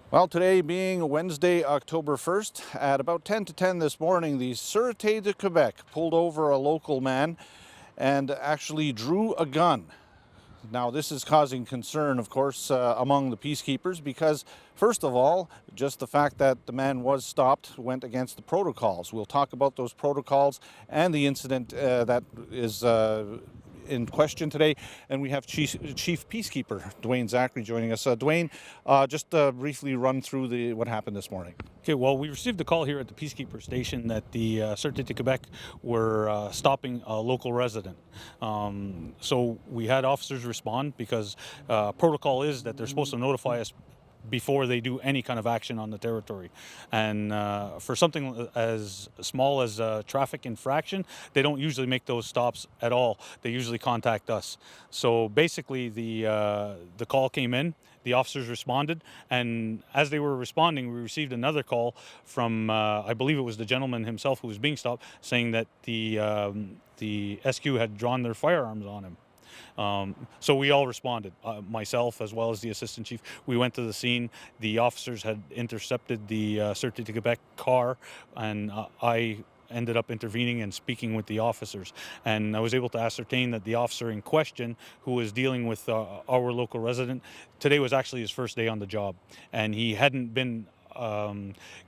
Well, today being Wednesday, October 1st, at about 10 to 10 this morning, the Surete du Quebec pulled over a local man and actually drew a gun. Now, this is causing concern, of course, among the peacekeepers because, first of all, just the fact that the man was stopped went against the protocols. We'll talk about those protocols and the incident that is in question today. And we have Chief Peacekeeper Dwayne Zacharie joining us. Dwayne, just briefly run through what happened this morning. Okay, well, we received a call here at the Peacekeeper station that the Surete du Quebec were stopping a local resident. So we had officers respond because protocol is that they're supposed to notify us before they do any kind of action on the territory. And for something as small as a traffic infraction, they don't usually make those stops at all. They usually contact us. So basically the call came in, the officers responded, and as they were responding, we received another call from, I believe it was the gentleman himself who was being stopped, saying that the SQ had drawn their firearms on him. So we all responded, myself as well as the assistant chief. We went to the scene. The officers had intercepted the Surete du Quebec car, and I ended up intervening and speaking with the officers. And I was able to ascertain that the officer in question, who was dealing with our local resident, today was actually his first day on the job, and he hadn't been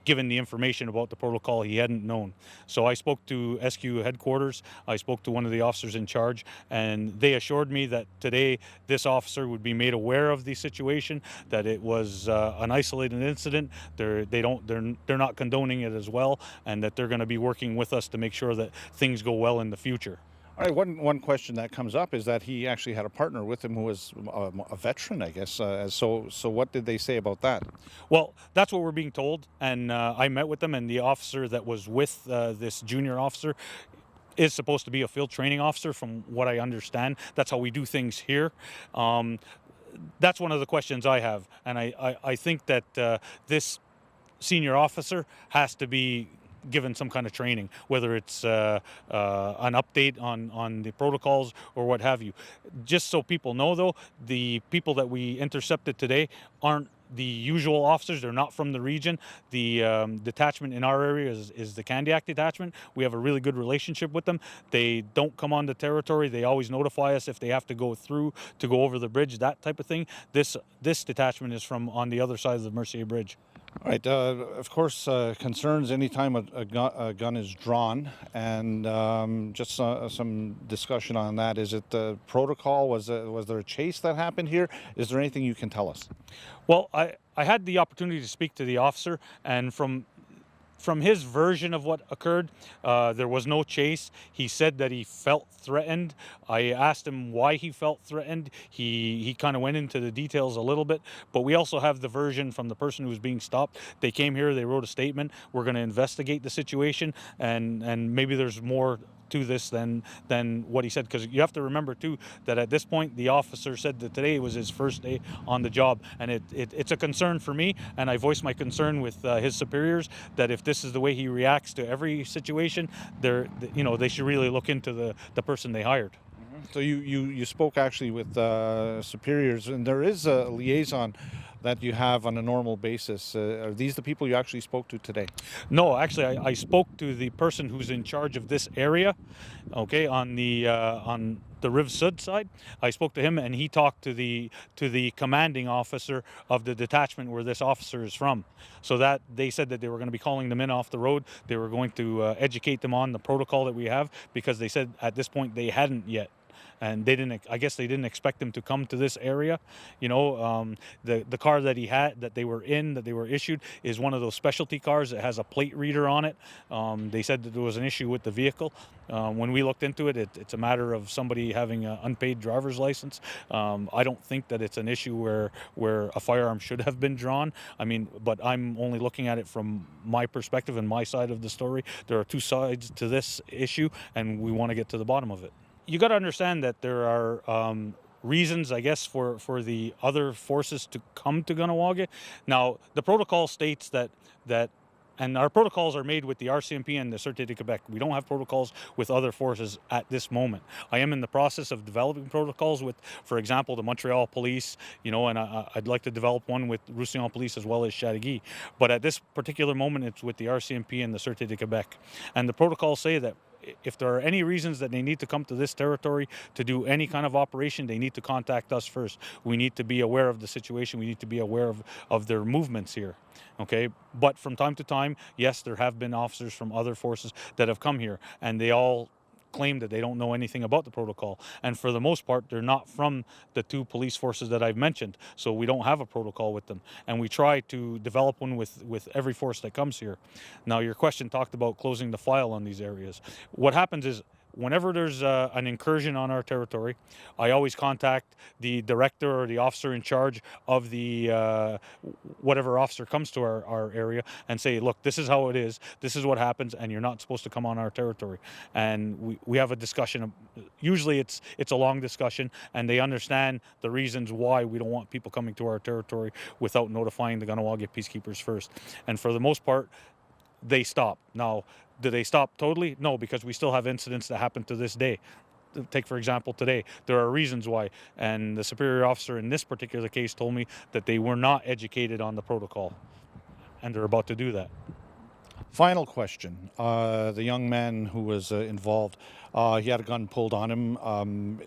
given the information about the protocol. He hadn't known. So I spoke to SQ headquarters. I spoke to one of the officers in charge, and they assured me that today this officer would be made aware of the situation, that it was an isolated incident. They're not condoning it as well, and that they're going to be working with us to make sure that things go well in the future. All right, one question that comes up is that he actually had a partner with him who was a veteran, I guess. So what did they say about that? Well, that's what we're being told, and I met with them, and the officer that was with this junior officer is supposed to be a field training officer, from what I understand. That's how we do things here. That's one of the questions I have, and I think that this senior officer has to be given some kind of training, whether it's an update on the protocols or what have you. Just so people know, though, the people that we intercepted today aren't the usual officers. They're not from the region. The detachment in our area is the Kahnawake detachment. We have a really good relationship with them. They don't come on the territory. They always notify us if they have to go through, to go over the bridge, that type of thing. This detachment is from on the other side of the Mercier Bridge. All right. Of course, concerns anytime a gun is drawn, and just some discussion on that. Is it the protocol? Was there a chase that happened here? Is there anything you can tell us? Well, I had the opportunity to speak to the officer, and from his version of what occurred, there was no chase. He said that he felt threatened. I asked him why he felt threatened. He kind of went into the details a little bit, but we also have the version from the person who was being stopped. They came here, they wrote a statement. We're going to investigate the situation, and maybe there's more to this than what he said, because you have to remember too that at this point the officer said that today was his first day on the job, and it's a concern for me, and I voiced my concern with his superiors that if this is the way he reacts to every situation, they should really look into the person they hired. So you spoke actually with superiors, and there is a liaison that you have on a normal basis. Are these the people you actually spoke to today? No, actually, I spoke to the person who's in charge of this area, okay, on the Rive Sud side. I spoke to him, and he talked to the commanding officer of the detachment where this officer is from. So that they said that they were going to be calling them in off the road. They were going to educate them on the protocol that we have, because they said at this point they hadn't yet. And I guess they didn't expect him to come to this area. The car that they were issued, is one of those specialty cars that has a plate reader on it. They said that there was an issue with the vehicle. When we looked into it, it's a matter of somebody having an unpaid driver's license. I don't think that it's an issue where a firearm should have been drawn. I mean, but I'm only looking at it from my perspective and my side of the story. There are two sides to this issue, and we want to get to the bottom of it. You got to understand that there are reasons, I guess, for the other forces to come to Kahnawake. Now, the protocol states that And our protocols are made with the RCMP and the Surete du Quebec. We don't have protocols with other forces at this moment. I am in the process of developing protocols with, for example, the Montreal Police, you know, and I'd like to develop one with Roussillon Police as well as Chateauguay. But at this particular moment, it's with the RCMP and the Surete du Quebec. And the protocols say that if there are any reasons that they need to come to this territory to do any kind of operation, they need to contact us first. We need to be aware of the situation. We need to be aware of their movements here. Okay, but from time to time, yes, there have been officers from other forces that have come here, and they all claim that they don't know anything about the protocol. And for the most part, they're not from the two police forces that I've mentioned, so we don't have a protocol with them. And we try to develop one with every force that comes here. Now, your question talked about closing the file on these areas. What happens is, whenever there's an incursion on our territory, I always contact the director or the officer in charge of the whatever officer comes to our area and say, look, this is how it is, this is what happens, and you're not supposed to come on our territory. And we have a discussion. Usually it's a long discussion, and they understand the reasons why we don't want people coming to our territory without notifying the Kahnawake Peacekeepers first. And for the most part, they stop. Now, do they stop totally? No, because we still have incidents that happen to this day. Take, for example, today. There are reasons why. And the superior officer in this particular case told me that they were not educated on the protocol. And they're about to do that. Final question. The young man who was involved, he had a gun pulled on him.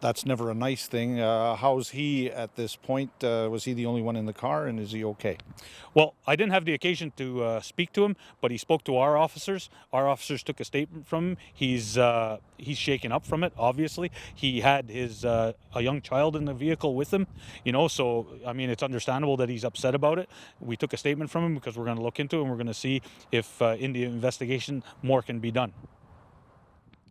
That's never a nice thing. How's he at this point? Was he the only one in the car, and is he okay? Well, I didn't have the occasion to speak to him, but he spoke to our officers. Our officers took a statement from him. He's shaken up from it, obviously. He had a young child in the vehicle with him, you know, so, I mean, it's understandable that he's upset about it. We took a statement from him because we're going to look into it, and we're going to see if in the investigation more can be done.